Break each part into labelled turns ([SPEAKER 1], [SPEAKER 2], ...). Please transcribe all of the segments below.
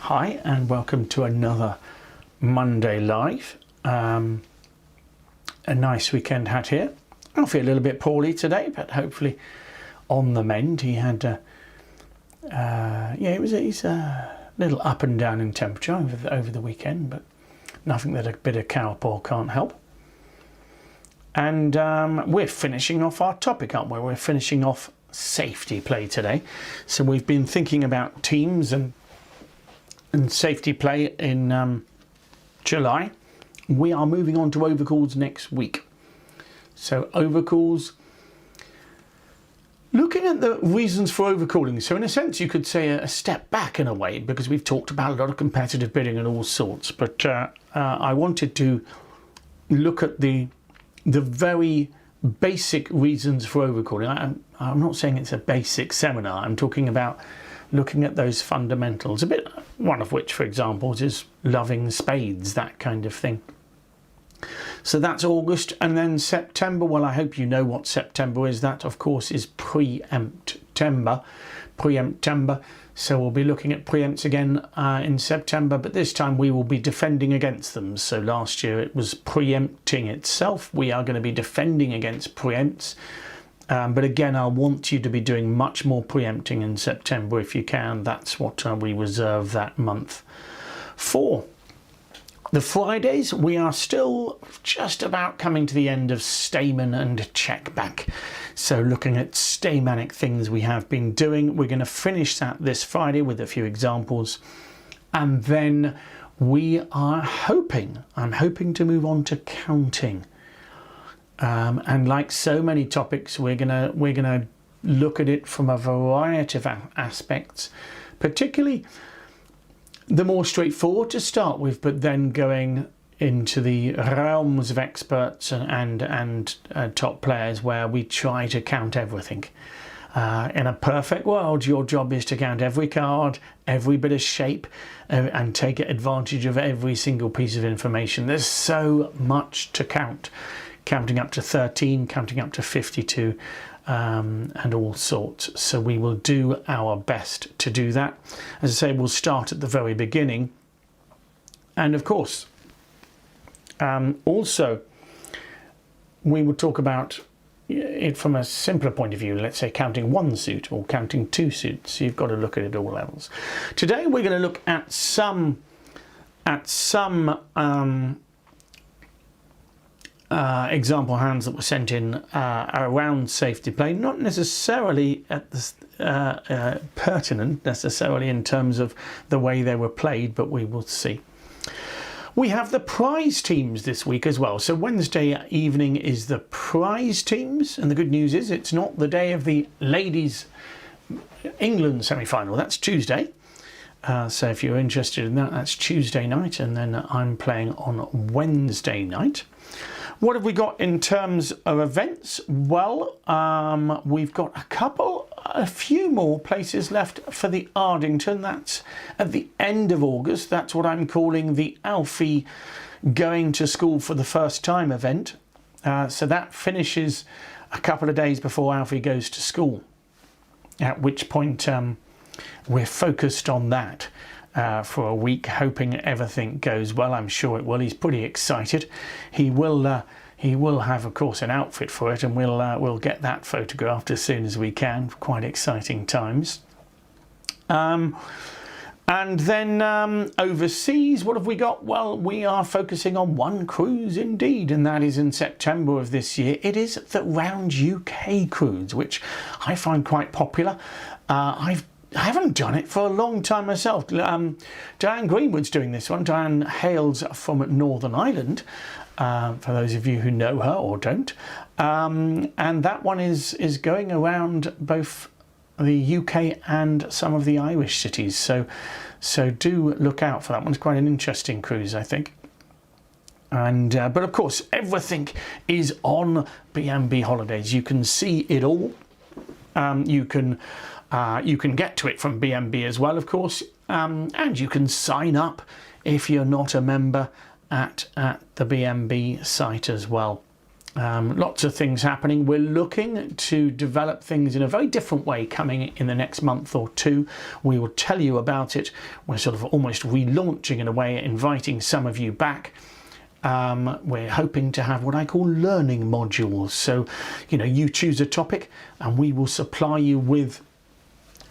[SPEAKER 1] Hi and welcome to another Monday Live. A nice weekend hat here. I feel a little bit poorly today, but hopefully on the mend. He had, he's a little up and down in temperature over the weekend, but nothing that a bit of cowpaw can't help. And we're finishing off our topic, aren't we? We're finishing off safety play today. So we've been thinking about teams and safety play in July. We are moving on to overcalls next week. So overcalls, looking at the reasons for overcalling. So in a sense you could say a step back in a way, because we've talked about a lot of competitive bidding and all sorts, but I wanted to look at the very basic reasons for overcalling. I'm not saying it's a basic seminar. I'm talking about looking at those fundamentals, one of which, for example, is loving spades, that kind of thing. So that's August. And then September, well, I hope you know what September is. That, of course, is preempt-tember. So we'll be looking at preempts again in September, but this time we will be defending against them. So last year it was preempting itself. We are going to be defending against preempts. But again, I want you to be doing much more preempting in September if you can. That's what we reserve that month for. The Fridays, we are still just about coming to the end of Stayman and check back. So looking at Staymanic things we have been doing. We're going to finish that this Friday with a few examples. And then I'm hoping to move on to counting. And like so many topics, we're gonna look at it from a variety of aspects, particularly the more straightforward to start with, but then going into the realms of experts and top players where we try to count everything. In a perfect world, your job is to count every card, every bit of shape, and take advantage of every single piece of information. There's so much to count. Counting up to 13, counting up to 52, and all sorts. So we will do our best to do that. As I say, we'll start at the very beginning. And of course, also, we will talk about it from a simpler point of view. Let's say counting one suit or counting two suits. So you've got to look at it all levels. Today, we're going to look at some example hands that were sent in around safety play, not necessarily at the, pertinent necessarily in terms of the way they were played, but we will see. We have the prize teams this week as well. So Wednesday evening is the prize teams, and the good news is it's not the day of the ladies England semi-final. That's Tuesday. So if you're interested in that, that's Tuesday night, and then I'm playing on Wednesday night. What have we got in terms of events? Well, we've got a few more places left for the Ardington. That's at the end of August. That's what I'm calling the Alfie going to school for the first time event. So that finishes a couple of days before Alfie goes to school, at which point we're focused on that for a week, hoping everything goes well. I'm sure it will. He's pretty excited. He will have, of course, an outfit for it, and we'll get that photographed as soon as we can. Quite exciting times. And then overseas, what have we got? Well, we are focusing on one cruise indeed, and that is in September of this year. It is the Round UK cruise, which I find quite popular. I haven't done it for a long time myself. Diane Greenwood's doing this one. Diane hails from Northern Ireland, for those of you who know her or don't. And that one is going around both the UK and some of the Irish cities. So do look out for that one. It's quite an interesting cruise, I think. And but of course, everything is on B&B Holidays. You can see it all. You can get to it from B&B as well, of course, and you can sign up if you're not a member at the B&B site as well. Lots of things happening. We're looking to develop things in a very different way coming in the next month or two. We will tell you about it. We're sort of almost relaunching in a way, inviting some of you back. We're hoping to have what I call learning modules. So, you choose a topic and we will supply you with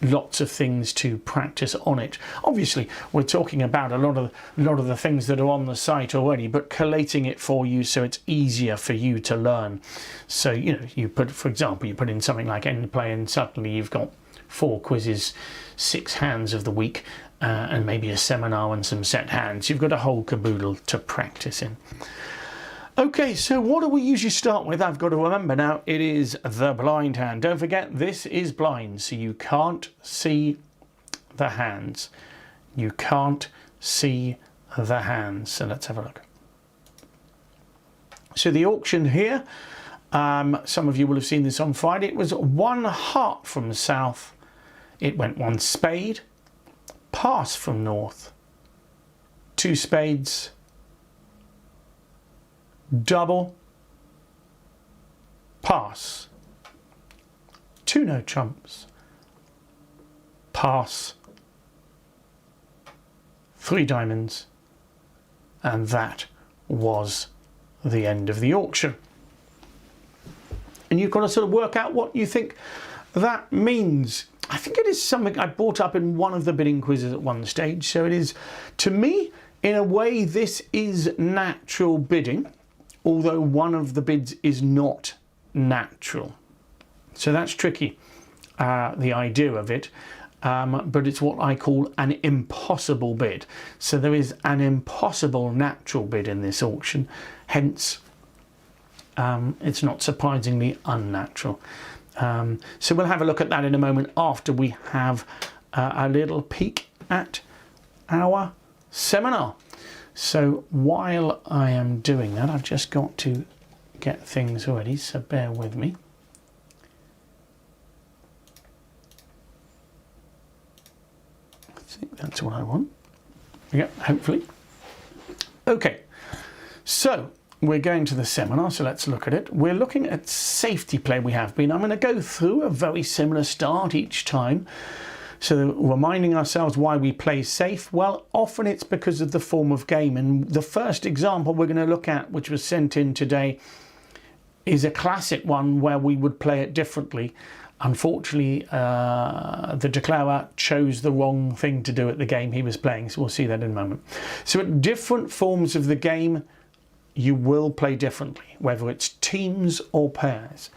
[SPEAKER 1] lots of things to practice on it. Obviously, we're talking about a lot of the things that are on the site already, but collating it for you so it's easier for you to learn. So, you put, for example, you put in something like end play and suddenly you've got 4 quizzes, 6 hands of the week, and maybe a seminar and some set hands. You've got a whole caboodle to practice in. Okay, so what do we usually start with? I've got to remember now, it is the blind hand. Don't forget, this is blind, so you can't see the hands. You can't see the hands. So let's have a look. So the auction here, some of you will have seen this on Friday. It was 1 heart from south. It went 1 spade, pass from north, 2 spades, double, pass, 2 no trumps, pass, 3 diamonds, and that was the end of the auction. And you've got to sort of work out what you think that means. I think it is something I brought up in one of the bidding quizzes at one stage. So it is, to me, in a way, this is natural bidding, although one of the bids is not natural. So that's tricky, the idea of it. But it's what I call an impossible bid. So there is an impossible natural bid in this auction. Hence, it's not surprisingly unnatural. So we'll have a look at that in a moment after we have a little peek at our seminar. So while I am doing that, I've just got to get things ready, so bear with me. I think that's what I want. Yeah, hopefully. Okay, so we're going to the seminar, so let's look at it. We're looking at safety play. We have been. I'm going to go through a very similar start each time. So reminding ourselves why we play safe. Well, often it's because of the form of game. And the first example we're going to look at, which was sent in today, is a classic one where we would play it differently. Unfortunately, the declarer chose the wrong thing to do at the game he was playing. So we'll see that in a moment. So at different forms of the game, you will play differently, whether it's teams or pairs.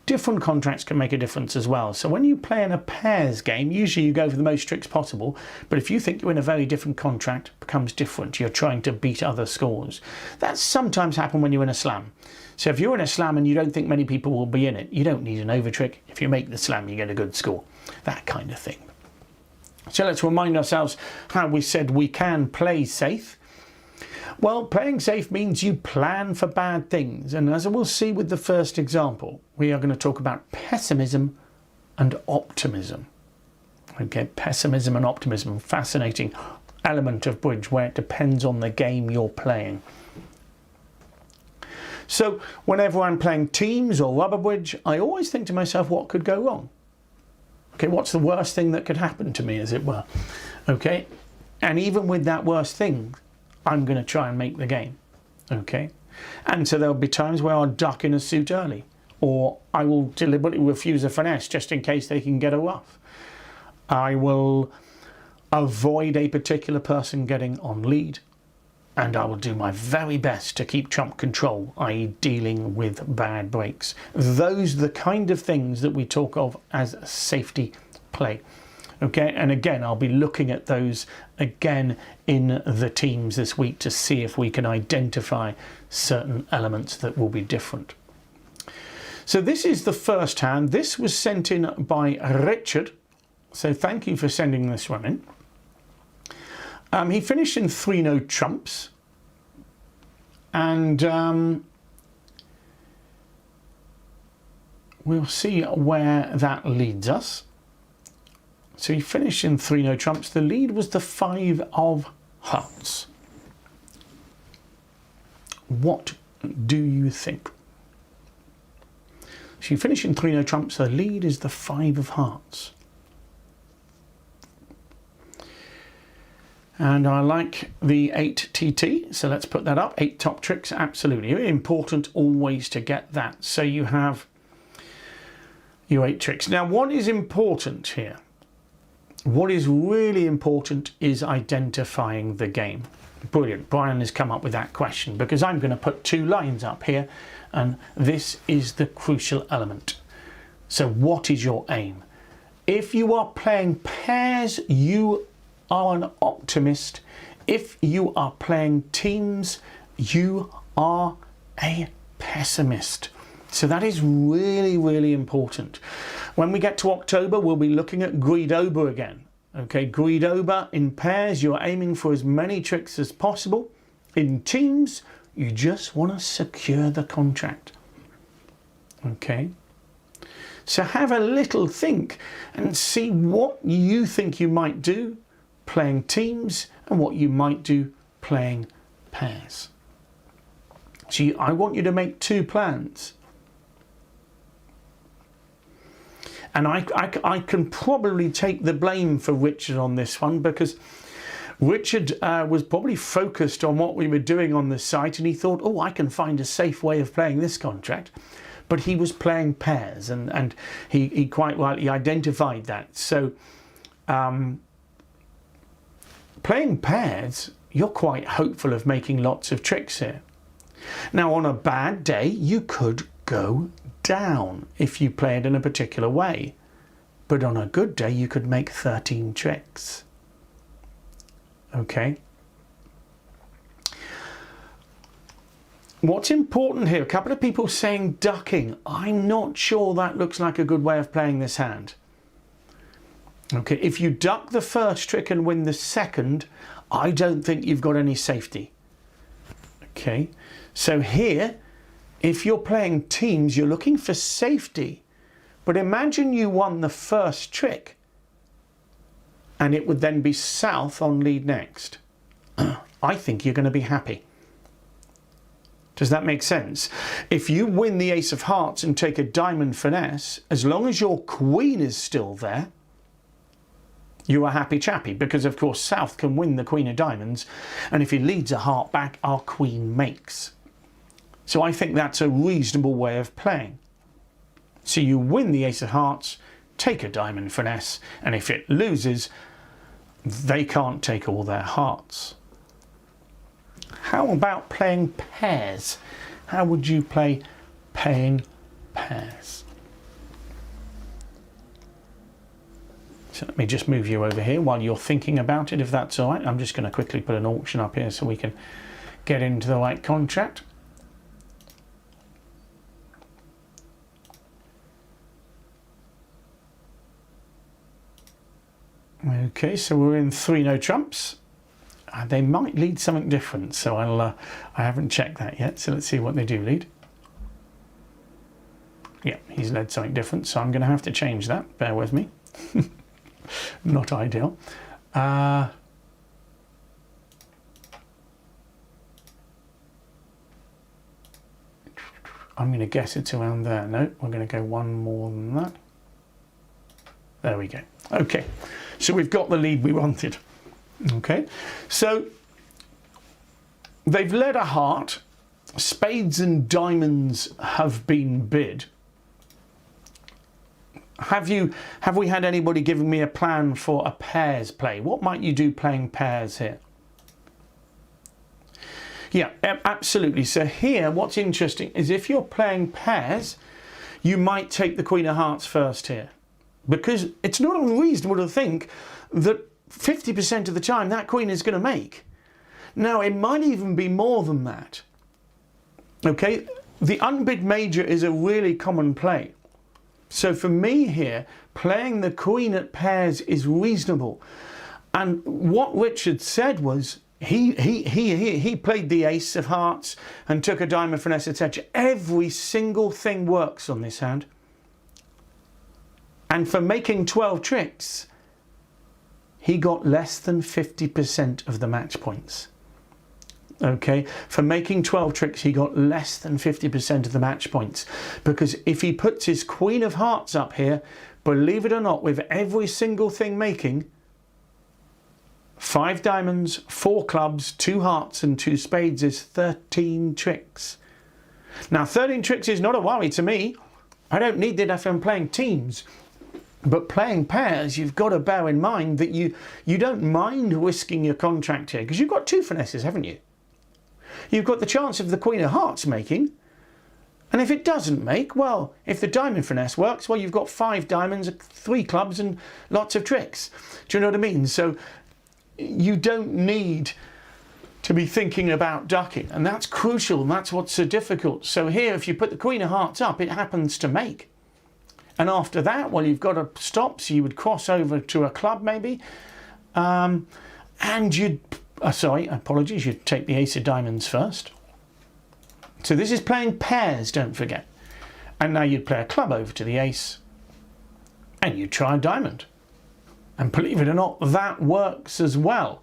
[SPEAKER 1] Different contracts can make a difference as well. So when you play in a pairs game, usually you go for the most tricks possible. But if you think you're in a very different contract, it becomes different. You're trying to beat other scores. That sometimes happens when you're in a slam. So if you're in a slam and you don't think many people will be in it, you don't need an over trick. If you make the slam, you get a good score. That kind of thing. So let's remind ourselves how we said we can play safe. Well, playing safe means you plan for bad things. And as we'll see with the first example, we are going to talk about pessimism and optimism. Okay, pessimism and optimism, fascinating element of bridge where it depends on the game you're playing. So whenever I'm playing teams or rubber bridge, I always think to myself, what could go wrong? Okay, what's the worst thing that could happen to me, as it were? Okay, and even with that worst thing, I'm going to try and make the game, okay? And so there'll be times where I'll duck in a suit early, or I will deliberately refuse a finesse just in case they can get a rough. I will avoid a particular person getting on lead, and I will do my very best to keep trump control, i.e. dealing with bad breaks. Those are the kind of things that we talk of as safety play. Okay, and again, I'll be looking at those again in the teams this week to see if we can identify certain elements that will be different. So this is the first hand. This was sent in by Richard. So thank you for sending this one in. He finished in 3 no trumps. And we'll see where that leads us. So he finished in 3 no trumps. The lead was the 5 of hearts. What do you think? So you finish in 3 no trumps. The lead is the 5 of hearts. And I like the 8 TT, so let's put that up. 8 top tricks, absolutely important always to get that. So you have your 8 tricks. Now what is important here? What is really important is identifying the game. Brilliant, Brian has come up with that question because I'm going to put 2 lines up here and this is the crucial element. So what is your aim? If you are playing pairs, you are an optimist. If you are playing teams, you are a pessimist. So that is really, really important. When we get to October, we'll be looking at greed over again. Okay, greed over in pairs, you're aiming for as many tricks as possible. In teams, you just want to secure the contract. Okay. So have a little think and see what you think you might do playing teams and what you might do playing pairs. So I want you to make 2 plans. And I can probably take the blame for Richard on this one because Richard was probably focused on what we were doing on the site and he thought, oh, I can find a safe way of playing this contract. But he was playing pairs and he quite rightly identified that. So playing pairs, you're quite hopeful of making lots of tricks here. Now on a bad day, you could go down if you play it in a particular way. But on a good day, you could make 13 tricks. Okay. What's important here, a couple of people saying ducking. I'm not sure that looks like a good way of playing this hand. Okay, if you duck the first trick and win the second, I don't think you've got any safety. Okay, so here, if you're playing teams, you're looking for safety. But imagine you won the first trick and it would then be south on lead next. I think you're going to be happy. Does that make sense? If you win the ace of hearts and take a diamond finesse, as long as your queen is still there, you are happy chappy, because of course south can win the queen of diamonds, and if he leads a heart back, our queen makes. So I think that's a reasonable way of playing. So you win the ace of hearts, take a diamond finesse, and if it loses, they can't take all their hearts. How about playing pairs? How would you play paying pairs? So let me just move you over here while you're thinking about it, if that's all right. I'm just going to quickly put an auction up here so we can get into the right contract. Okay, so we're in 3 no trumps. They might lead something different, so I haven't checked that yet. So let's see what they do lead. Yeah, he's led something different, so I'm going to have to change that. Bear with me. Not ideal. I'm going to guess it's around there. No, we're going to go one more than that. There we go. Okay, so we've got the lead we wanted. Okay, so they've led a heart. Spades and diamonds have been bid. Have we had anybody giving me a plan for a pairs play? What might you do playing pairs here? Yeah, absolutely. So here, what's interesting is if you're playing pairs, you might take the Queen of Hearts first here, because it's not unreasonable to think that 50% of the time that Queen is going to make. Now, it might even be more than that. Okay, the unbid major is a really common play. So for me here, playing the Queen at pairs is reasonable. And what Richard said was he played the ace of hearts and took a diamond finesse, etc. Every single thing works on this hand. And for making 12 tricks, he got less than 50% of the match points. Okay, for making 12 tricks, he got less than 50% of the match points, because if he puts his Queen of Hearts up here, believe it or not, with every single thing making 5 diamonds, 4 clubs, 2 hearts and 2 spades is 13 tricks. Now 13 tricks is not a worry to me. I don't need that if I'm playing teams. But playing pairs, you've got to bear in mind that you don't mind risking your contract here, because you've got 2 finesses, haven't you? You've got the chance of the Queen of Hearts making, and if it doesn't make, well, if the diamond finesse works, well, you've got 5 diamonds, 3 clubs and lots of tricks. Do you know what I mean? So you don't need to be thinking about ducking, and that's crucial, and that's what's so difficult. So here, if you put the Queen of Hearts up, it happens to make. And after that, well, you've got to stop, so you would cross over to a club maybe, and you'd, sorry, apologies, you'd take the ace of diamonds first. So this is playing pairs, don't forget. And now you'd play a club over to the ace, and you'd try a diamond. And believe it or not, that works as well.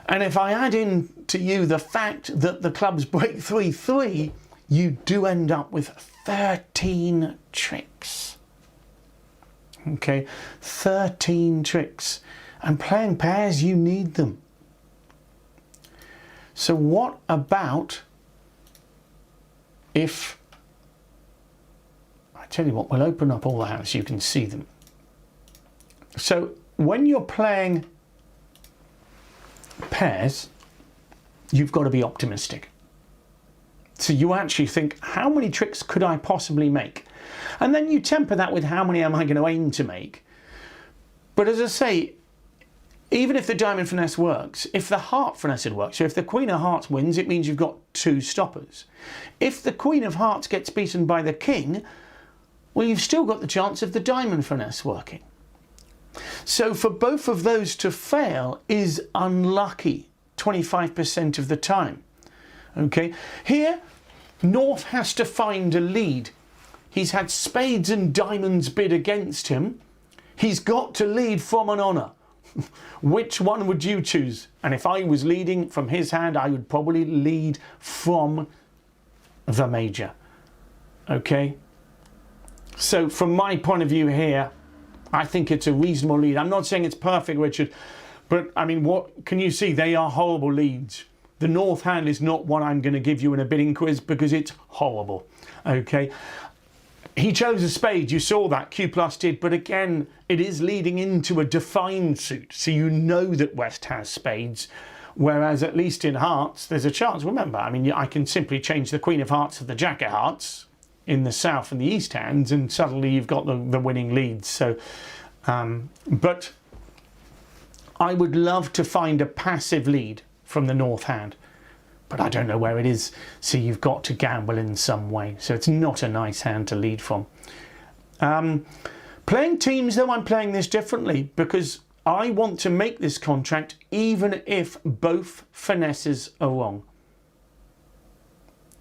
[SPEAKER 1] And if I add in to you the fact that the clubs break 3-3, you do end up with 13 tricks. Okay, 13 tricks. And playing pairs, you need them. So what about if, I tell you what, we'll open up all the hands so you can see them. So when you're playing pairs, you've got to be optimistic. So you actually think, how many tricks could I possibly make? And then you temper that with how many am I going to aim to make? But as I say, even if the diamond finesse works, if the heart finesse works, so if the Queen of Hearts wins, it means you've got 2 stoppers. If the Queen of Hearts gets beaten by the King, well, you've still got the chance of the diamond finesse working. So for both of those to fail is unlucky 25% of the time. Okay, here North has to find a lead. He's had spades and diamonds bid against him. He's got to lead from an honour. Which one would you choose? And if I was leading from his hand, I would probably lead from the major. Okay, so from my point of view here, I think it's a reasonable lead. I'm not saying it's perfect, Richard, but I mean, what can you see? They are horrible leads. The North hand is not one I'm going to give you in a bidding quiz because it's horrible. Okay, he chose a spade. You saw that Q plus did, but again, it is leading into a defined suit, so you know that West has spades. Whereas at least in hearts, there's a chance. Remember, I mean, I can simply change the Queen of Hearts to the Jack of Hearts in the South and the East hands, and suddenly you've got the winning leads. So, but I would love to find a passive lead from the North hand, but I don't know where it is. So you've got to gamble in some way. So it's not a nice hand to lead from. Playing teams, though, I'm playing this differently because I want to make this contract even if both finesses are wrong.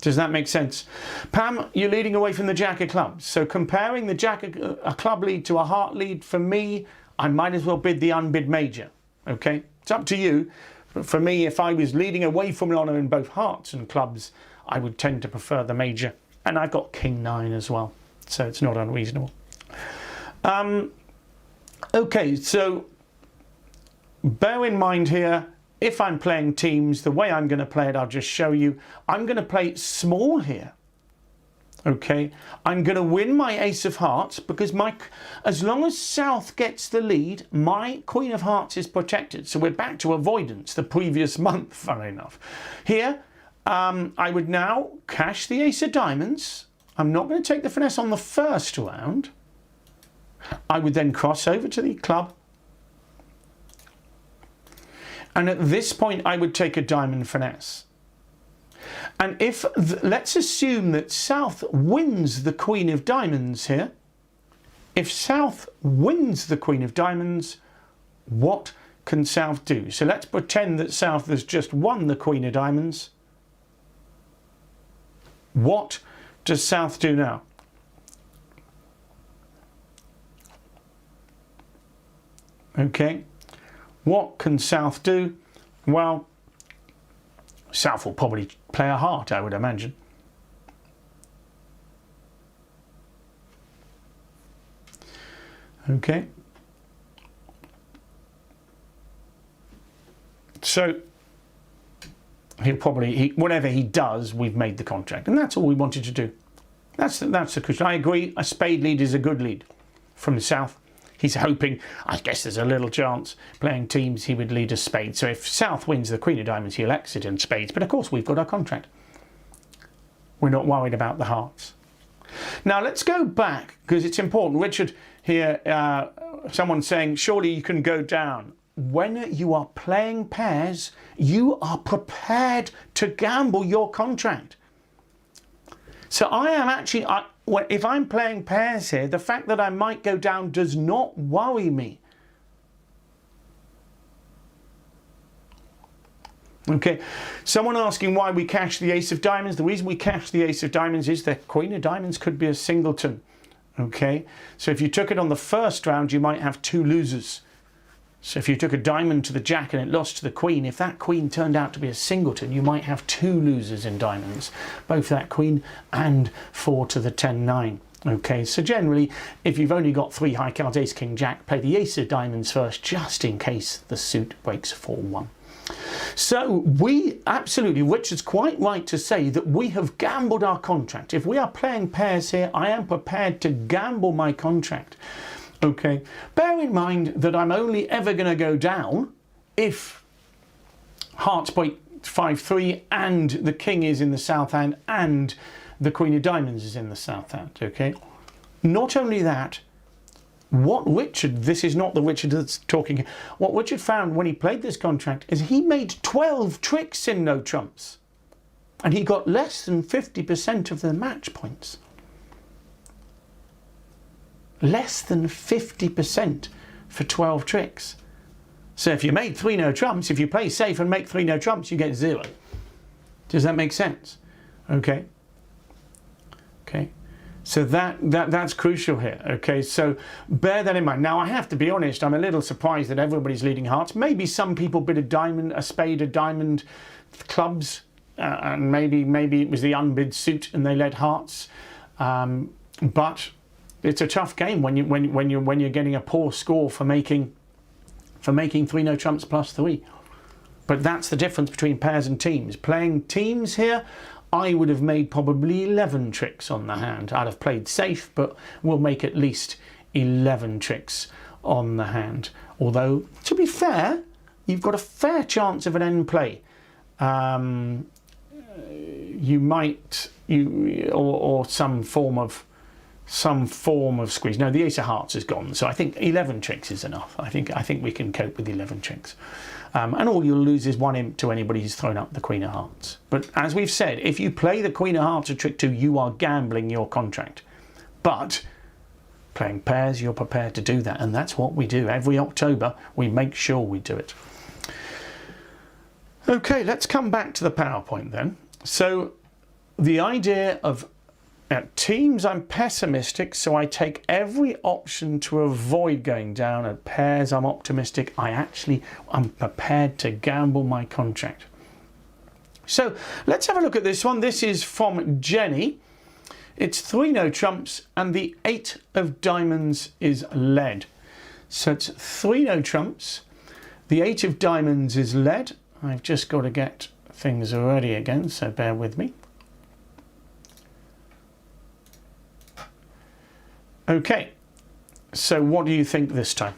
[SPEAKER 1] Does that make sense? Pam, you're leading away from the Jack of Clubs. So comparing the Jack of a club lead to a heart lead, for me, I might as well bid the unbid major. Okay, it's up to you. But for me, if I was leading away from an honour in both hearts and clubs, I would tend to prefer the major. And I've got King 9 as well, so it's not unreasonable. Okay, so bear in mind here, if I'm playing teams, the way I'm going to play it, I'll just show you. I'm going to play small here. Okay, I'm going to win my ace of hearts because as long as South gets the lead, my Queen of Hearts is protected. So we're back to avoidance the previous month, funnily enough. Here, I would now cash the ace of diamonds. I'm not going to take the finesse on the first round. I would then cross over to the club. And at this point, I would take a diamond finesse. And if, let's assume that South wins the Queen of Diamonds here. If South wins the Queen of Diamonds, what can South do? So let's pretend that South has just won the Queen of Diamonds. What does South do now? Okay, what can South do? Well, South will probably play a heart, I would imagine. Okay. So he'll probably, whatever he does, we've made the contract, and that's all we wanted to do. That's the question. I agree. A spade lead is a good lead from the South. He's hoping, I guess there's a little chance, playing teams, he would lead a spade. So if South wins the Queen of Diamonds, he'll exit in spades. But of course, we've got our contract. We're not worried about the hearts. Now, let's go back, because it's important. Richard here, someone saying, surely you can go down. When you are playing pairs, you are prepared to gamble your contract. So I am actually, if I'm playing pairs here, the fact that I might go down does not worry me. Okay, someone asking why we cash the Ace of Diamonds. The reason we cash the Ace of Diamonds is that Queen of Diamonds could be a singleton. Okay, so if you took it on the first round, you might have two losers. So if you took a diamond to the Jack and it lost to the Queen, if that Queen turned out to be a singleton, you might have two losers in diamonds, both that Queen and 4 to the 10-9. Okay, so generally, if you've only got 3 high cards, Ace, King, Jack, play the Ace of Diamonds first, just in case the suit breaks 4-1. So we absolutely, Richard's quite right to say that we have gambled our contract. If we are playing pairs here, I am prepared to gamble my contract. Okay, bear in mind that I'm only ever going to go down if hearts break 5-3 and the King is in the south hand and the Queen of Diamonds is in the south hand. Okay, not only that, what Richard, this is not the Richard that's talking, what Richard found when he played this contract is he made 12 tricks in no trumps and he got less than 50% of the match points. Less than 50% for 12 tricks. So if you made 3 no trumps, if you play safe and make 3 no trumps, you get 0. Does that make sense? Okay. Okay. So that's crucial here. Okay, so bear that in mind. Now I have to be honest, I'm a little surprised that everybody's leading hearts. Maybe some people bid a diamond, a spade, a diamond, clubs, and maybe it was the unbid suit and they led hearts. But it's a tough game when you're getting a poor score for making 3 no trumps plus 3. But that's the difference between pairs and teams. Playing teams here, I would have made probably 11 tricks on the hand. I'd have played safe, but we'll make at least 11 tricks on the hand. Although, to be fair, you've got a fair chance of an end play. You might, or some form of squeeze. No, the Ace of Hearts is gone, so I think 11 tricks is enough. I think we can cope with 11 tricks. And all you'll lose is 1 imp to anybody who's thrown up the Queen of Hearts. But as we've said, if you play the Queen of Hearts at trick 2, you are gambling your contract. But playing pairs, you're prepared to do that, and that's what we do. Every October, we make sure we do it. Okay, let's come back to the PowerPoint then. So the idea of at teams, I'm pessimistic, so I take every option to avoid going down. At pairs, I'm optimistic. I'm prepared to gamble my contract. So let's have a look at this one. This is from Jenny. It's 3 no trumps and the 8 of diamonds is led. So it's 3 no trumps. The 8 of diamonds is led. I've just got to get things ready again, so bear with me. Okay, so what do you think this time?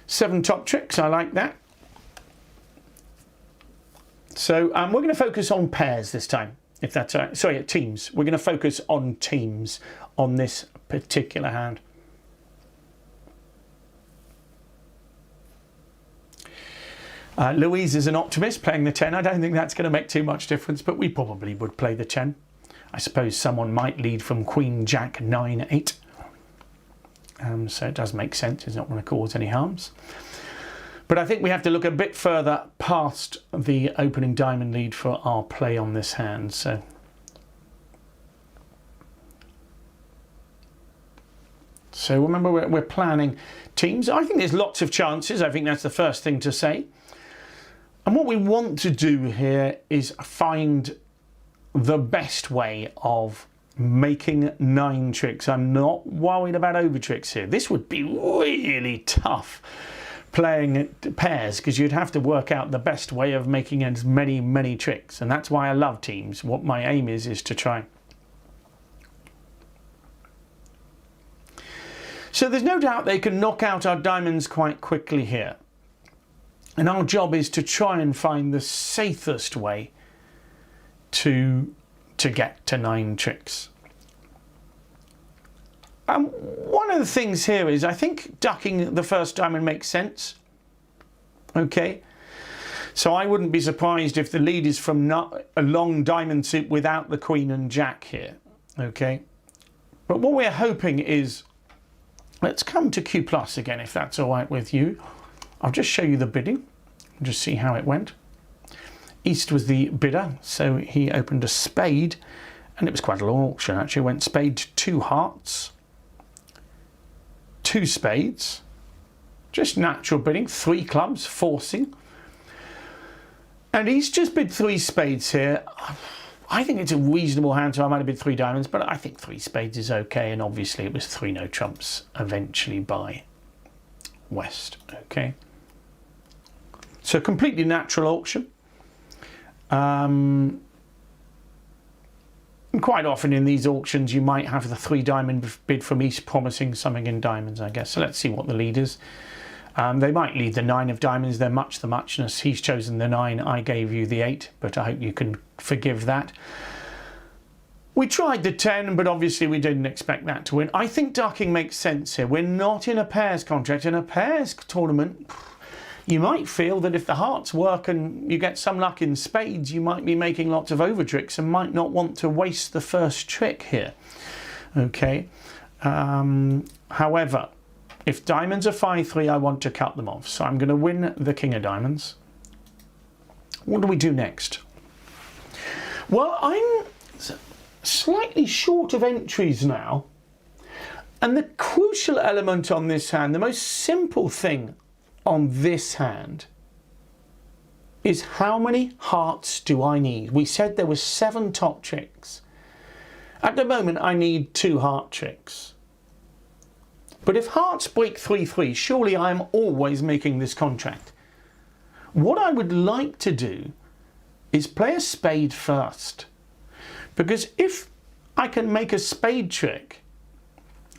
[SPEAKER 1] 7 top tricks, I like that. So we're going to focus on pairs this time, if that's all right. Sorry, teams. We're going to focus on teams on this particular hand. Louise is an optimist playing the 10. I don't think that's going to make too much difference, but we probably would play the 10. I suppose someone might lead from Queen, Jack, 9, 8. So it does make sense. It's not going to cause any harms. But I think we have to look a bit further past the opening diamond lead for our play on this hand. So So remember, we're planning teams. I think there's lots of chances. I think that's the first thing to say. And what we want to do here is find the best way of making 9 tricks. I'm not worried about over tricks here. This would be really tough playing pairs, because you'd have to work out the best way of making as many tricks, and that's why I love teams. What my aim is to try. So there's no doubt they can knock out our diamonds quite quickly here, and our job is to try and find the safest way to get to 9 tricks. One of the things here is, I think ducking the first diamond makes sense. Okay, so I wouldn't be surprised if the lead is from a long diamond suit without the queen and jack here. Okay, but what we're hoping is, let's come to Q plus again, if that's all right with you. I'll just show you the bidding, just see how it went. East was the bidder, so he opened a spade, and it was quite a long auction actually. It went spade, 2 hearts, 2 spades, just natural bidding, 3 clubs, forcing. And he's just bid 3 spades here. I think it's a reasonable hand, so I might have bid 3 diamonds, but I think 3 spades is okay, and obviously it was 3 no trumps eventually by West. Okay, so completely natural auction. And quite often in these auctions you might have the 3 diamond bid from East promising something in diamonds, I guess. So let's see what the lead is. They might lead the 9 of diamonds. They're much the muchness. He's chosen the 9. I gave you the 8, but I hope you can forgive that. We tried the 10, but obviously we didn't expect that to win. I think ducking makes sense here. We're not in a pairs contract. In a pairs tournament, you might feel that if the hearts work and you get some luck in spades, you might be making lots of over tricks and might not want to waste the first trick here. Okay. However, if diamonds are 5-3, I want to cut them off. So I'm going to win the king of diamonds. What do we do next? Well, I'm slightly short of entries now. And the crucial element on this hand, the most simple thing on this hand, is how many hearts do I need? We said there were 7 top tricks. At the moment, I need 2 heart tricks. But if hearts break 3-3, surely I am always making this contract. What I would like to do is play a spade first. Because if I can make a spade trick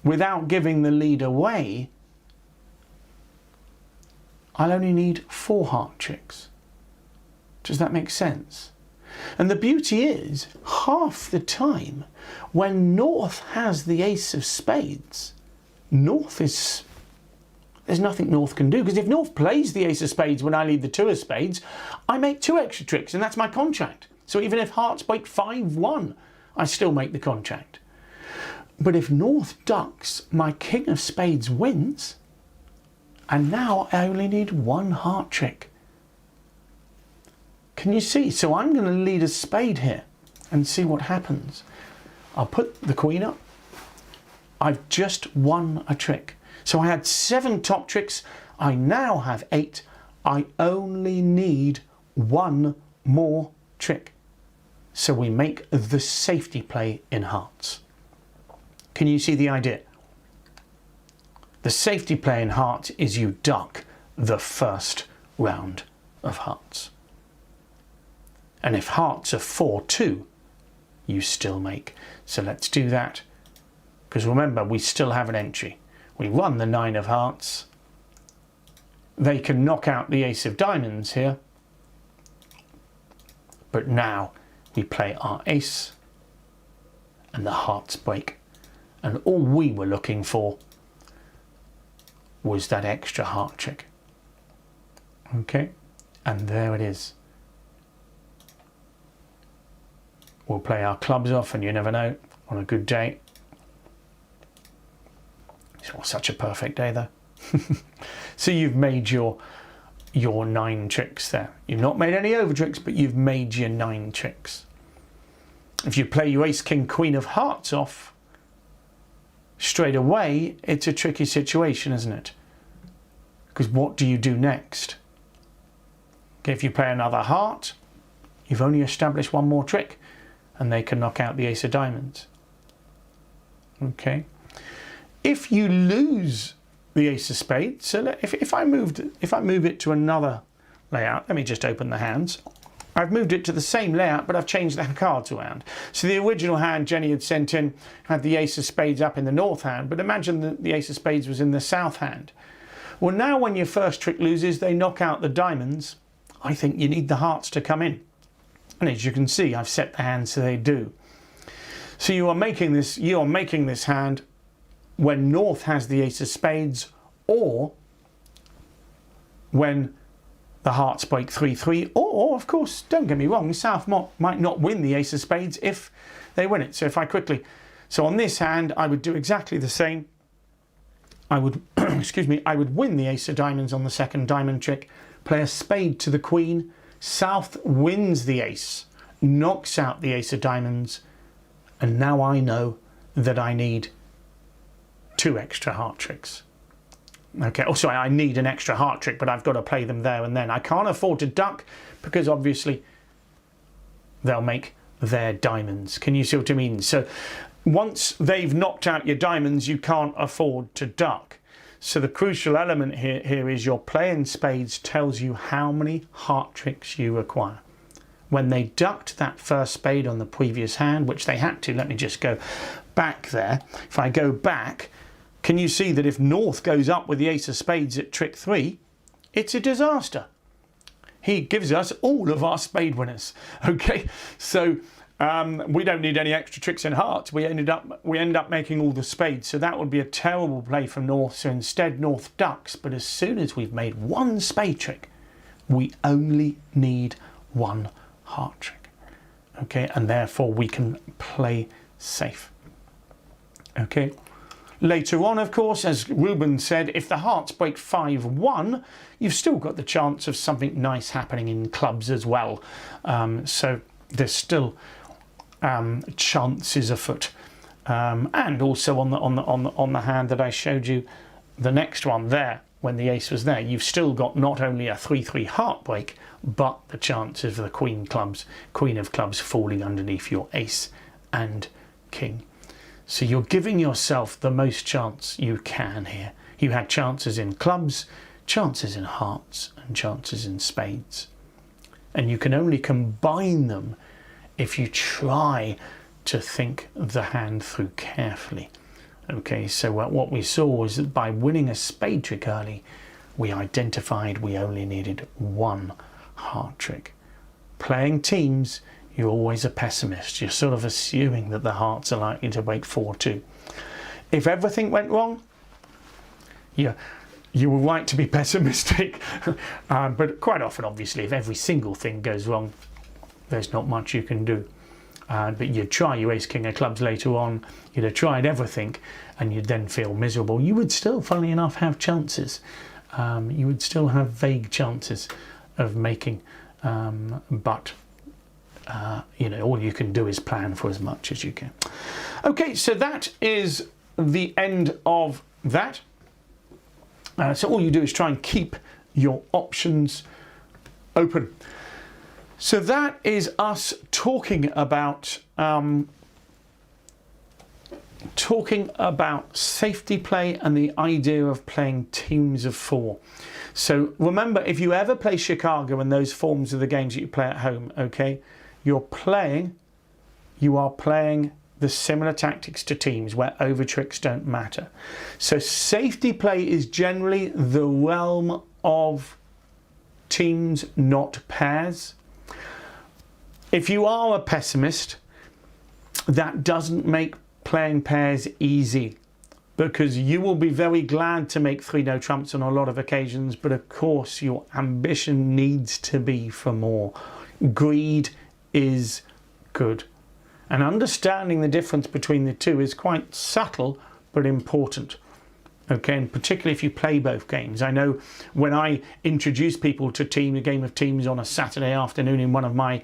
[SPEAKER 1] without giving the lead away, I'll only need 4 heart tricks. Does that make sense? And the beauty is, half the time, when North has the ace of spades, there's nothing North can do, because if North plays the ace of spades when I lead the 2 of spades, I make 2 extra tricks, and that's my contract. So even if hearts break 5-1, I still make the contract. But if North ducks, my king of spades wins, and now I only need 1 heart trick. Can you see? So I'm going to lead a spade here and see what happens. I'll put the queen up. I've just won a trick. So I had 7 top tricks. I now have 8. I only need 1 more trick. So we make the safety play in hearts. Can you see the idea? The safety play in hearts is you duck the first round of hearts. And if hearts are 4-2, you still make. So let's do that. Because remember, we still have an entry. We run the 9 of hearts. They can knock out the ace of diamonds here. But now we play our ace and the hearts break. And all we were looking for was that extra heart trick. Okay, and there it is. We'll play our clubs off, and you never know, on a good day. It's not such a perfect day though. So you've made your 9 tricks there. You've not made any over tricks, but you've made your 9 tricks. If you play your ace, king, queen of hearts off, straight away, it's a tricky situation, isn't it? Because what do you do next? Okay, if you play another heart, you've only established one more trick, and they can knock out the ace of diamonds. Okay. If you lose the ace of spades, so if I move it to another layout, let me just open the hands. I've moved it to the same layout, but I've changed the cards around. So the original hand Jenny had sent in had the ace of spades up in the north hand, but imagine that the ace of spades was in the south hand. Well, now when your first trick loses, they knock out the diamonds. I think you need the hearts to come in. And as you can see, I've set the hand so they do. So you are making this hand when north has the ace of spades, or when the hearts break 3-3, or of course, don't get me wrong, south might not win the ace of spades if they win it. So if I quickly, so on this hand, I would do exactly the same. I would, excuse me, I would win the ace of diamonds on the second diamond trick, play a spade to the queen, south wins the ace, knocks out the ace of diamonds, and now I know that I need 2 extra heart tricks. Okay, oh sorry, I need an extra heart trick, but I've got to play them there and then. I can't afford to duck because obviously they'll make their diamonds. Can you see what I mean? So once they've knocked out your diamonds, you can't afford to duck. So the crucial element here is your play in spades tells you how many heart tricks you require. When they ducked that first spade on the previous hand, which they had to, let me just go back there. If I go back, can you see that if north goes up with the ace of spades at trick 3, it's a disaster. He gives us all of our spade winners. Okay, so we don't need any extra tricks in hearts. We end up making all the spades. So that would be a terrible play from north. So instead north ducks. But as soon as we've made one spade trick, we only need one heart trick. Okay, and therefore we can play safe. Okay. Later on, of course, as Ruben said, if the hearts break 5-1, you've still got the chance of something nice happening in clubs as well. So there's still chances afoot. And also on the hand that I showed you, the next one there, when the ace was there, you've still got not only a 3-3 heart break, but the chance of the queen of clubs falling underneath your ace and king. So you're giving yourself the most chance you can here. You had chances in clubs, chances in hearts, and chances in spades. And you can only combine them if you try to think the hand through carefully. Okay, so what we saw was that by winning a spade trick early, we identified we only needed one heart trick. Playing teams, you're always a pessimist. You're sort of assuming that the hearts are likely to break 4-2. If everything went wrong, you were right to be pessimistic. But quite often, obviously, if every single thing goes wrong, there's not much you can do. But you'd try your ace king of clubs later on, you'd have tried everything, and you'd then feel miserable. You would still, funnily enough, have chances. You would still have vague chances of making, but you know, all you can do is plan for as much as you can. Okay, so that is the end of that. So all you do is try and keep your options open. So that is us talking about safety play and the idea of playing teams of 4. So remember, if you ever play Chicago and those forms of the games that you play at home, okay, you are playing the similar tactics to teams where over tricks don't matter. So safety play is generally the realm of teams, not pairs. If you are a pessimist, that doesn't make playing pairs easy, because you will be very glad to make 3 no trumps on a lot of occasions, but of course your ambition needs to be for more. Greed is good. And understanding the difference between the two is quite subtle but important. Okay, and particularly if you play both games. I know when I introduce people to a game of teams on a Saturday afternoon in one of my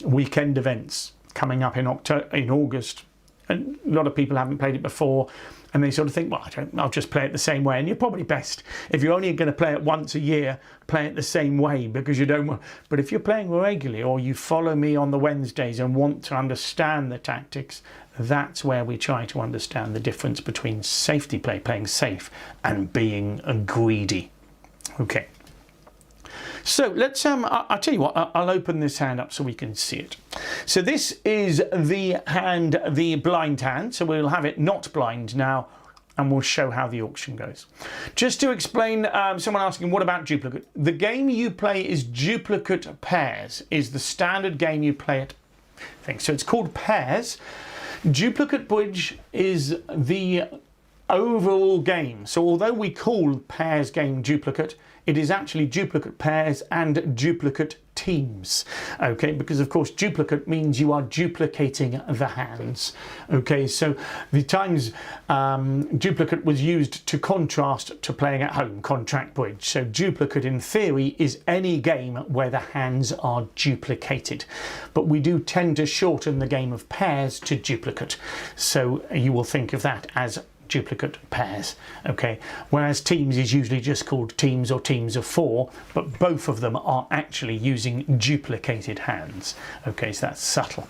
[SPEAKER 1] weekend events coming up in August, a lot of people haven't played it before, and they sort of think, well, I'll just play it the same way. And you're probably best, if you're only going to play it once a year, play it the same way, because you don't want. But if you're playing regularly, or you follow me on the Wednesdays and want to understand the tactics, that's where we try to understand the difference between safety play, playing safe, and being greedy. Okay. So let's, I'll tell you what, I'll open this hand up so we can see it. So this is the hand, the blind hand. So we'll have it not blind now, and we'll show how the auction goes. Just to explain, someone asking, what about duplicate? The game you play is duplicate pairs, is the standard game you play at things. So it's called pairs. Duplicate bridge is the overall game. So although we call pairs game duplicate, it is actually duplicate pairs and duplicate teams. Okay, because of course duplicate means you are duplicating the hands. Okay, so the times duplicate was used to contrast to playing at home, contract bridge. So duplicate in theory is any game where the hands are duplicated, but we do tend to shorten the game of pairs to duplicate. So you will think of that as duplicate pairs, okay, whereas teams is usually just called teams or teams of 4, but both of them are actually using duplicated hands. Okay, so that's subtle.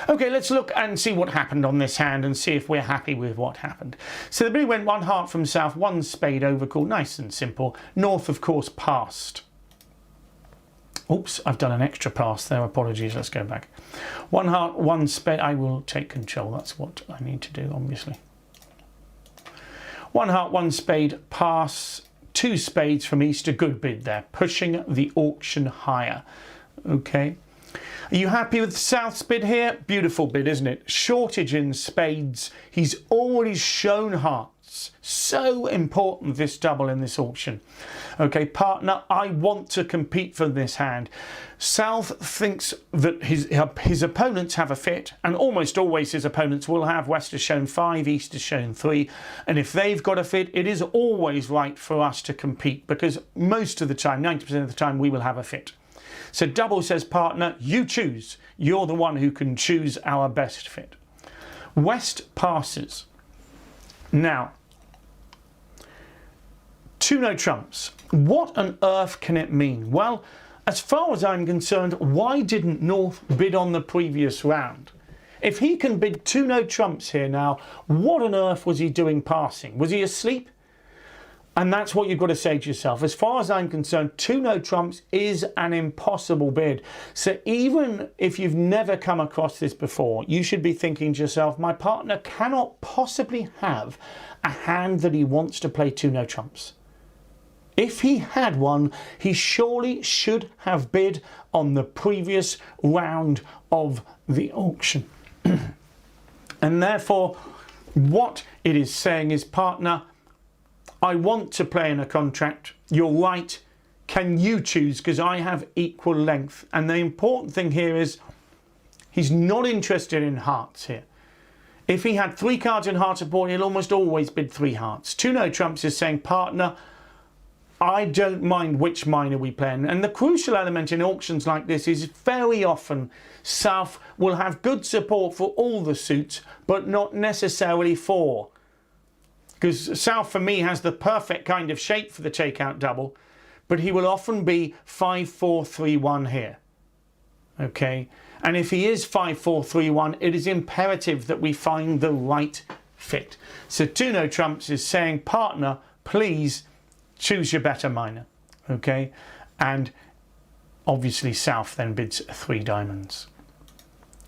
[SPEAKER 1] Okay, let's look and see what happened on this hand and see if we're happy with what happened. So the blue went 1 heart from south, 1 spade overcall, nice and simple. North, of course, passed. Oops, I've done an extra pass there, apologies, let's go back. 1 heart, 1 spade, I will take control, that's what I need to do, obviously. 1 heart, 1 spade, pass, 2 spades from east, a good bid there, pushing the auction higher. Okay. Are you happy with South's bid here? Beautiful bid, isn't it? Shortage in spades, he's already shown hearts. So important, this double in this auction. Okay, partner, I want to compete for this hand. South thinks that his opponents have a fit, and almost always his opponents will have. West has shown 5, East has shown 3, and if they've got a fit, it is always right for us to compete, because most of the time, 90% of the time, we will have a fit. So double says, partner, you choose. You're the one who can choose our best fit. West passes. Now, 2 no trumps. What on earth can it mean? Well, as far as I'm concerned, why didn't North bid on the previous round? If he can bid 2 no trumps here now, what on earth was he doing passing? Was he asleep? And that's what you've got to say to yourself. As far as I'm concerned, 2 no trumps is an impossible bid. So even if you've never come across this before, you should be thinking to yourself, my partner cannot possibly have a hand that he wants to play 2 no trumps. If he had one, he surely should have bid on the previous round of the auction. And therefore, what it is saying is, partner, I want to play in a contract. You're right. Can you choose? Because I have equal length. And the important thing here is he's not interested in hearts here. If he had 3 cards in hearts of board, he'll almost always bid 3 hearts. 2 no trumps is saying, partner, I don't mind which minor we play in. And the crucial element in auctions like this is very often South will have good support for all the suits, but not necessarily 4. Because South, for me, has the perfect kind of shape for the takeout double, but he will often be 5-4-3-1 here. Okay, and if he is 5-4-3-1, it is imperative that we find the right fit. So 2 no trumps is saying, partner, please choose your better minor. Okay, and obviously South then bids 3 diamonds.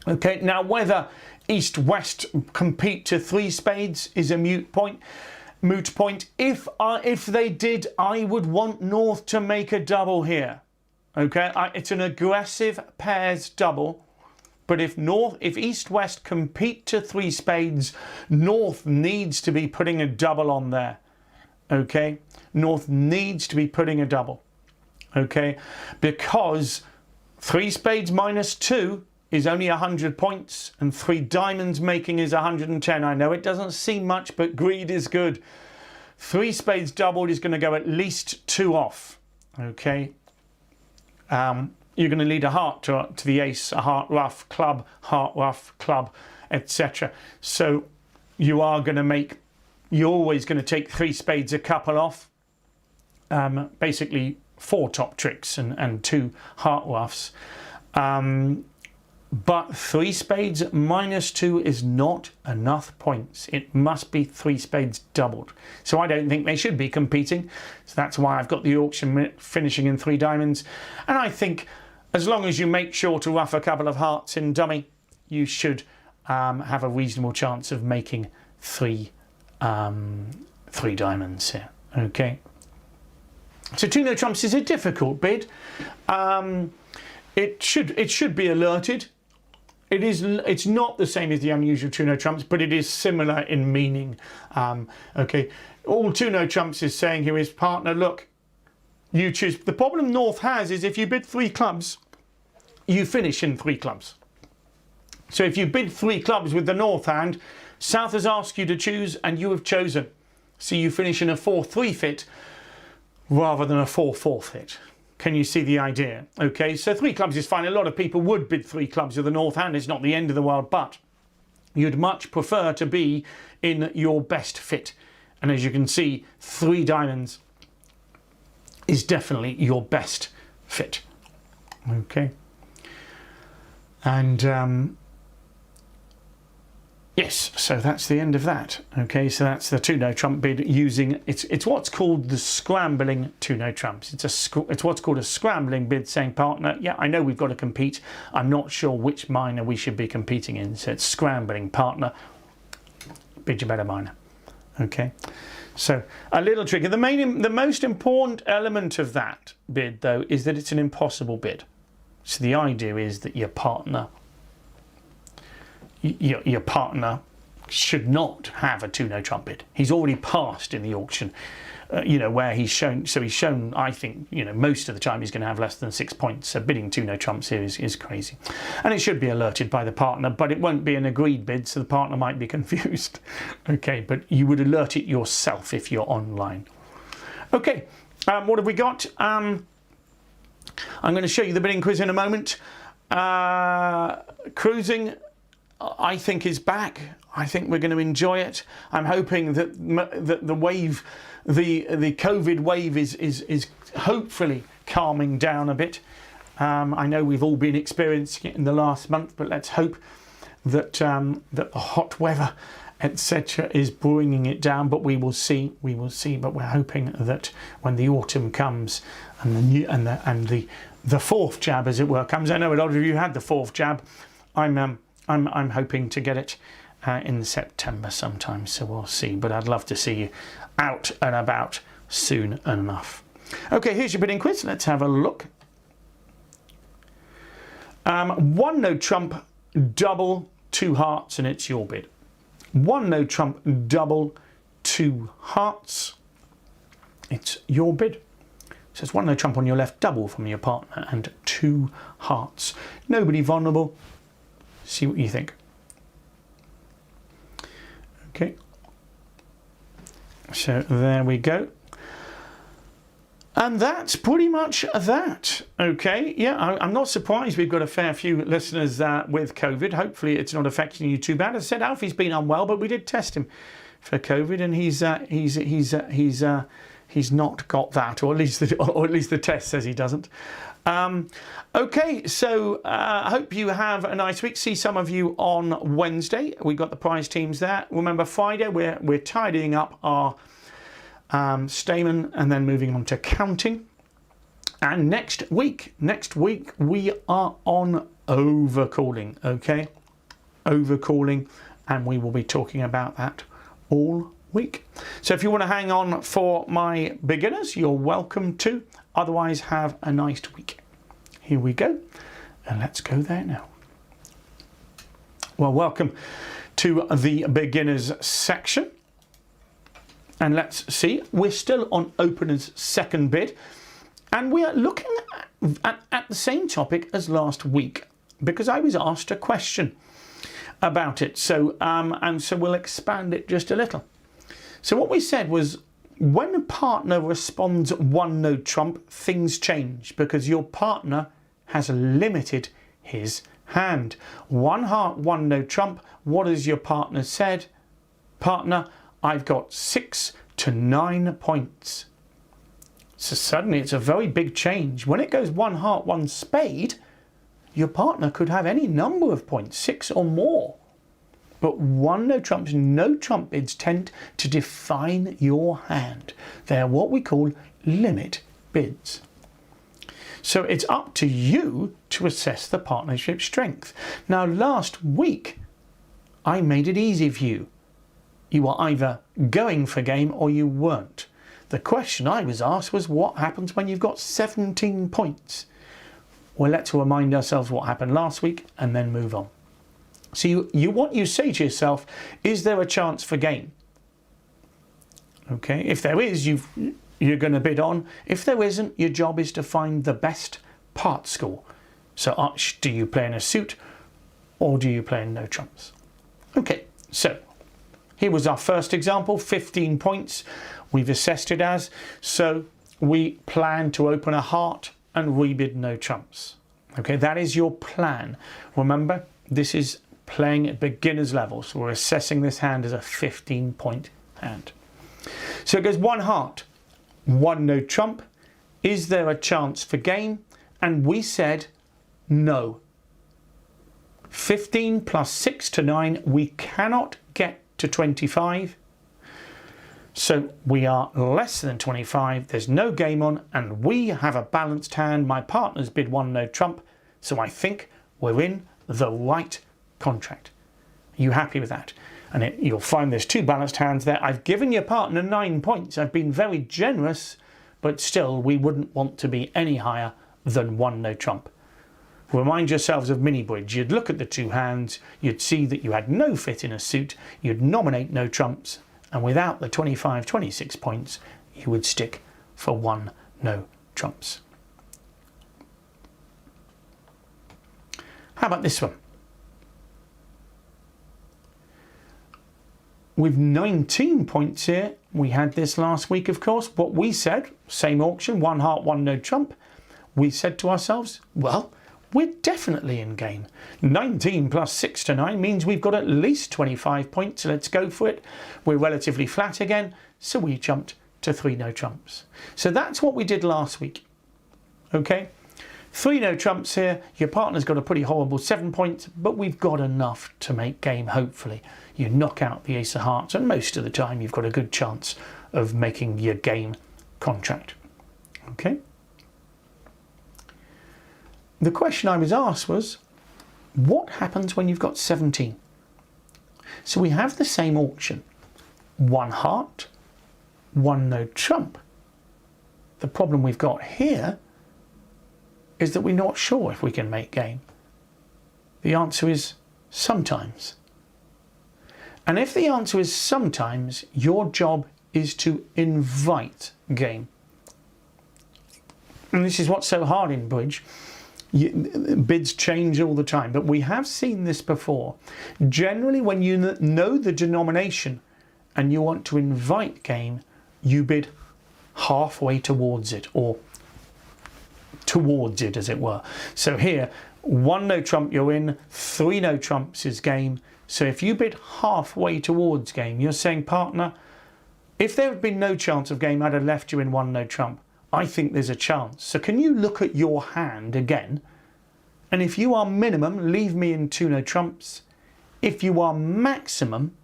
[SPEAKER 1] Okay, now whether East-West compete to 3 spades is a moot point. If they did, I would want North to make a double here. Okay, it's an aggressive pairs double, but if East-West compete to 3 spades, North needs to be putting a double on there. Okay, North needs to be putting a double. Okay, because 3 spades minus 2 is only 100 points, and 3 diamonds making is 110. I know it doesn't seem much, but greed is good. 3 spades doubled is going to go at least 2 off. Okay, you're going to lead a heart to the ace, a heart ruff, club, heart ruff, club. etc. So you're always going to take 3 spades, a couple off, basically 4 top tricks and 2 heart ruffs. But 3 spades -2 is not enough points. It must be 3 spades doubled. So I don't think they should be competing. So that's why I've got the auction finishing in 3 diamonds. And I think as long as you make sure to ruff a couple of hearts in dummy, you should have a reasonable chance of making 3 diamonds here. Okay. So 2 no trumps is a difficult bid. It should be alerted. It's not the same as the unusual 2 no trumps, but it is similar in meaning. Okay, all 2 no trumps is saying here is, partner, look, you choose. The problem North has is if you bid 3 clubs, you finish in 3 clubs. So if you bid 3 clubs with the North hand, South has asked you to choose and you have chosen. So you finish in a 4-3 fit rather than a 4-4 fit. Can you see the idea? Okay, so 3 clubs is fine. A lot of people would bid 3 clubs with the North hand. It's not the end of the world, but you'd much prefer to be in your best fit. And as you can see, 3 diamonds is definitely your best fit. Okay. And yes, so that's the end of that. Okay, so that's the 2 no trump bid using, it's what's called the scrambling 2 no trumps. It's what's called a scrambling bid, saying, partner, yeah, I know we've got to compete. I'm not sure which miner we should be competing in. So it's scrambling, partner, bid your better miner. Okay, so a little tricky. The most important element of that bid, though, is that it's an impossible bid. So the idea is that your partner should not have a 2 no trump bid. He's already passed in the auction, where he's shown. So he's shown, I think, most of the time he's going to have less than 6 points. So bidding 2 no trumps here is crazy. And it should be alerted by the partner, but it won't be an agreed bid, so the partner might be confused. Okay, but you would alert it yourself if you're online. Okay, what have we got? I'm going to show you the bidding quiz in a moment. Cruising, I think, is back. I think we're going to enjoy it. I'm hoping that the wave, the COVID wave is hopefully calming down a bit. I know we've all been experiencing it in the last month, but let's hope that that the hot weather, etc., is bringing it down. But we will see. We will see. But we're hoping that when the autumn comes and the 4th jab, as it were, comes. I know a lot of you had the 4th jab. I'm hoping to get it in September sometime, so we'll see. But I'd love to see you out and about soon enough. Okay, here's your bidding quiz. Let's have a look. 1 no trump, double, 2 hearts, and it's your bid. 1 no trump, double, 2 hearts. It's your bid. So it's 1 no trump on your left, double from your partner, and 2 hearts. Nobody vulnerable. See what you think. Okay. So there we go. And that's pretty much that. Okay. Yeah, I'm not surprised we've got a fair few listeners with COVID. Hopefully it's not affecting you too bad. As I said, Alfie's been unwell, but we did test him for COVID, and he's not got that, or at least the test says he doesn't. Okay, so I hope you have a nice week. See some of you on Wednesday. We got the prize teams there. Remember, Friday we're tidying up our stamen and then moving on to counting. And next week we are on overcalling. Okay, overcalling, and we will be talking about that all week. So if you want to hang on for my beginners, you're welcome to. Otherwise, have a nice week. Here we go, and let's go there now. Well, welcome to the beginners section, and let's see, we're still on opener's second bid, and we are looking at the same topic as last week, because I was asked a question about it. So and so we'll expand it just a little. So what we said was, when a partner responds 1 no trump, things change, because your partner has limited his hand. One heart, one no trump. What has your partner said? Partner, I've got 6 to 9 points. So suddenly it's a very big change. When it goes one heart, one spade, your partner could have any number of points, 6 or more. But one no trumps, no trump bids tend to define your hand. They are what we call limit bids. So it's up to you to assess the partnership strength. Now last week, I made it easy for you. You were either going for game or you weren't. The question I was asked was, what happens when you've got 17 points? Well, let's remind ourselves what happened last week and then move on. So what you say to yourself, is there a chance for game? Okay, if there is, you're going to bid on. If there isn't, your job is to find the best part score. So do you play in a suit or do you play in no trumps? Okay, so here was our first example, 15 points. We've assessed it as, so we plan to open a heart and rebid no trumps. Okay, that is your plan. Remember, this is playing at beginner's level, so we're assessing this hand as a 15-point hand. So it goes one heart, one no trump. Is there a chance for game? And we said no. 15 plus 6 to 9, we cannot get to 25. So we are less than 25, there's no game on, and we have a balanced hand. My partner's bid one no trump, so I think we're in the right contract. Are you happy with that? And you'll find there's 2 balanced hands there. I've given your partner 9 points. I've been very generous, but still we wouldn't want to be any higher than one no trump. Remind yourselves of mini bridge. You'd look at the 2 hands, you'd see that you had no fit in a suit, you'd nominate no trumps, and without the 25, 26 points, you would stick for one no trumps. How about this one? With 19 points here, we had this last week, of course. What we said, same auction, one heart, one no trump. We said to ourselves, well, we're definitely in game. 19 plus 6 to 9 means we've got at least 25 points, so let's go for it. We're relatively flat again, so we jumped to 3 no trumps. So that's what we did last week. Okay, 3 no trumps here. Your partner's got a pretty horrible 7 points, but we've got enough to make game, hopefully. You knock out the ace of hearts, and most of the time you've got a good chance of making your game contract. Okay. The question I was asked was, what happens when you've got 17? So we have the same auction. One heart, one no trump. The problem we've got here is that we're not sure if we can make game. The answer is sometimes. And if the answer is sometimes, your job is to invite game. And this is what's so hard in bridge. Bids change all the time, but we have seen this before. Generally, when you know the denomination and you want to invite game, you bid halfway towards it, or towards it, as it were. So here, one no trump you're in, 3 no trumps is game. So if you bid halfway towards game, you're saying, partner, if there had been no chance of game, I'd have left you in 1 no trump. I think there's a chance. So can you look at your hand again? And if you are minimum, leave me in 2 no trumps. If you are maximum,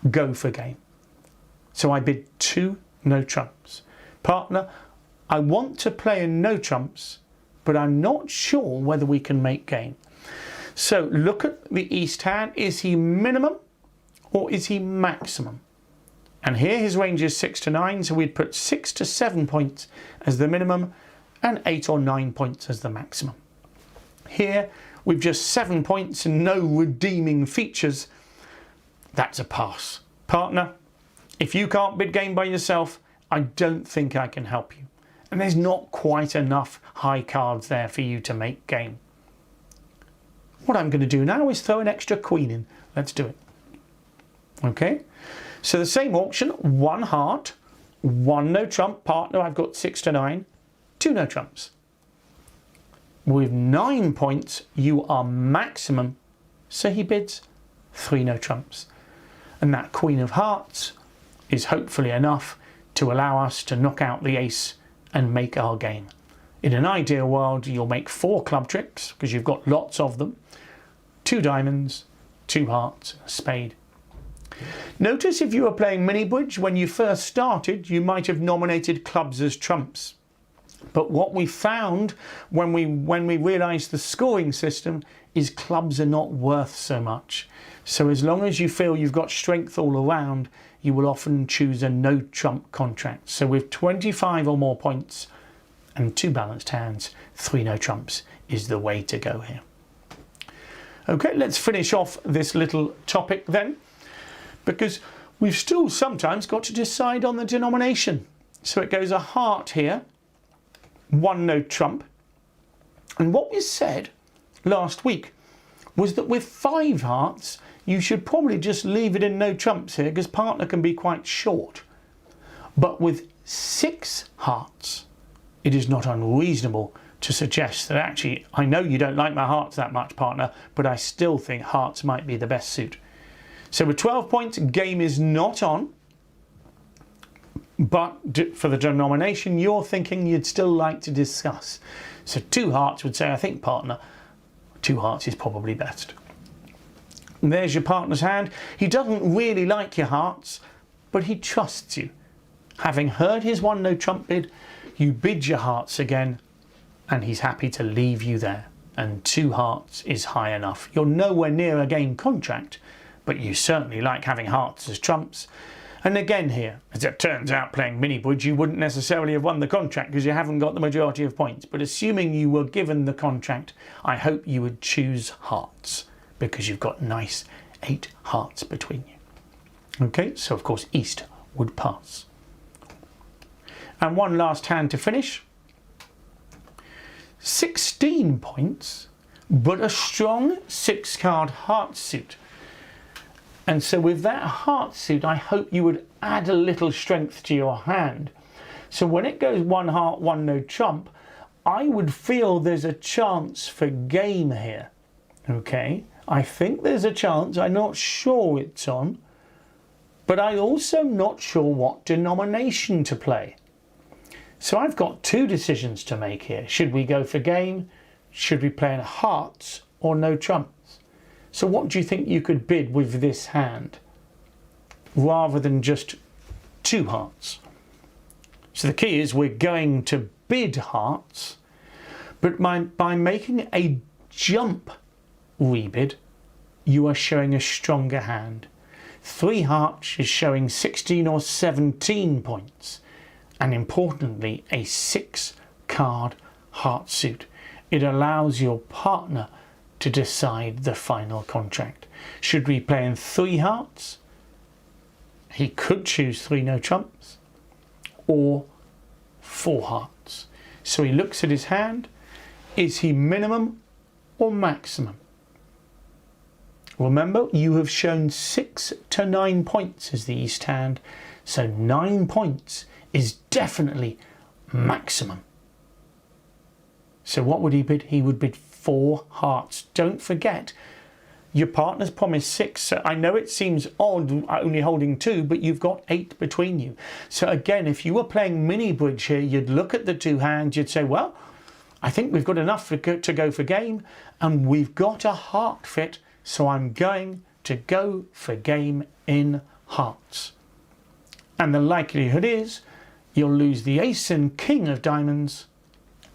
[SPEAKER 1] go for game. So I bid 2 no trumps. Partner, I want to play in no trumps, but I'm not sure whether we can make game. So look at the east hand. Is he minimum or is he maximum? And here his range is 6 to 9, so we'd put 6 to 7 points as the minimum and 8 or 9 points as the maximum. Here we've just 7 points and no redeeming features. That's a pass. Partner, if you can't bid game by yourself, I don't think I can help you. And there's not quite enough high cards there for you to make game. What I'm going to do now is throw an extra queen in. Let's do it. Okay. So the same auction, 1 heart, 1 no trump. Partner, I've got 6 to 9, 2 no trumps. With 9 points, you are maximum. So he bids 3 no trumps. And that Queen of Hearts is hopefully enough to allow us to knock out the ace and make our game. In an ideal world, you'll make 4 club tricks because you've got lots of them. 2 diamonds, 2 hearts, a spade. Notice if you were playing mini bridge, when you first started, you might have nominated clubs as trumps. But what we found when we realised the scoring system is clubs are not worth so much. So as long as you feel you've got strength all around, you will often choose a no trump contract. So with 25 or more points and 2 balanced hands, 3 no trumps is the way to go here. Okay, let's finish off this little topic then, because we've still sometimes got to decide on the denomination. So it goes a heart here, 1 no trump. And what we said last week was that with 5 hearts, you should probably just leave it in no trumps here because partner can be quite short. But with 6 hearts, it is not unreasonable to suggest that actually, I know you don't like my hearts that much, partner, but I still think hearts might be the best suit. So with 12 points, game is not on. But for the denomination, you're thinking you'd still like to discuss. So 2 hearts would say, I think, partner, 2 hearts is probably best. And there's your partner's hand. He doesn't really like your hearts, but he trusts you. Having heard his 1 no trump bid, you bid your hearts again, and he's happy to leave you there. And 2 hearts is high enough. You're nowhere near a game contract, but you certainly like having hearts as trumps. And again here, as it turns out, playing mini bridge, you wouldn't necessarily have won the contract because you haven't got the majority of points. But assuming you were given the contract, I hope you would choose hearts because you've got nice 8 hearts between you. Okay, so of course East would pass. And one last hand to finish. 16 points, but a strong 6-card heart suit. And so with that heart suit, I hope you would add a little strength to your hand. So when it goes 1 heart, 1 no trump, I would feel there's a chance for game here. Okay, I think there's a chance. I'm not sure it's on, but I'm also not sure what denomination to play. So I've got 2 decisions to make here. Should we go for game? Should we play in hearts or no trump? So what do you think you could bid with this hand rather than just 2 hearts? So the key is we're going to bid hearts, but by making a jump rebid, you are showing a stronger hand. 3 hearts is showing 16 or 17 points, and importantly, a 6-card heart suit. It allows your partner to decide the final contract. Should we play in 3 hearts? He could choose 3 no trumps or 4 hearts. So he looks at his hand. Is he minimum or maximum? Remember, you have shown 6 to 9 points as the East hand. So 9 points is definitely maximum. So what would he bid? He would bid 4 hearts. Don't forget, your partner's promised 6. So I know it seems odd only holding 2, but you've got 8 between you. So again, if you were playing mini bridge here, you'd look at the 2 hands, you'd say, well, I think we've got enough to go for game, and we've got a heart fit, so I'm going to go for game in hearts. And the likelihood is you'll lose the ace and king of diamonds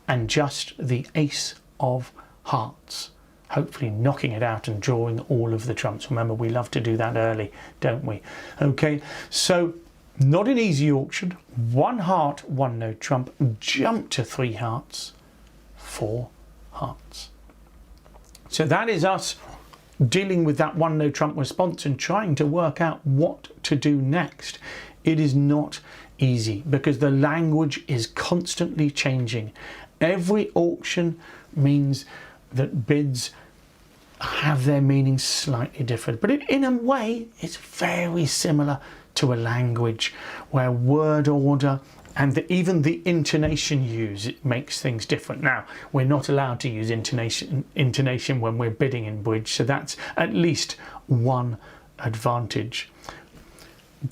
[SPEAKER 1] and just the ace of hearts, hopefully knocking it out and drawing all of the trumps. Remember, we love to do that early, don't we? Okay, so not an easy auction. 1 heart, 1 no trump, jump to 3 hearts, 4 hearts. So that is us dealing with that 1 no trump response and trying to work out what to do next. It is not easy because the language is constantly changing. Every auction means that bids have their meaning slightly different, but in a way it's very similar to a language where word order And even the intonation used, it makes things different. Now, we're not allowed to use intonation when we're bidding in bridge, so that's at least one advantage.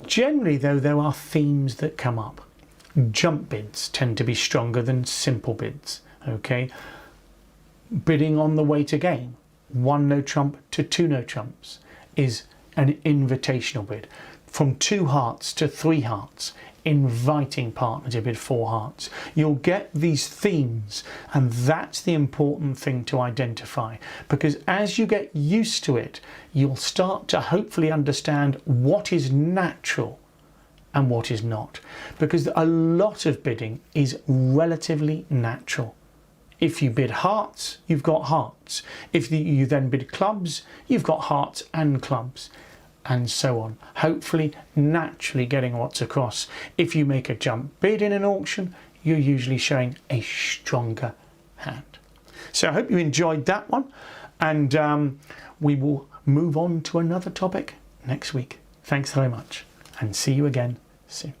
[SPEAKER 1] Generally, though, there are themes that come up. Jump bids tend to be stronger than simple bids. Okay, bidding on the way to game, 1 no trump to 2 no trumps, is an invitational bid. From 2 hearts to 3 hearts, inviting partner to bid 4 hearts. You'll get these themes, and that's the important thing to identify, because as you get used to it, you'll start to hopefully understand what is natural and what is not, because a lot of bidding is relatively natural. If you bid hearts, you've got hearts. If you then bid clubs, you've got hearts and clubs, and so on. Hopefully naturally getting what's across. If you make a jump bid in an auction, you're usually showing a stronger hand. So I hope you enjoyed that one, and we will move on to another topic next week. Thanks very much, and see you again soon.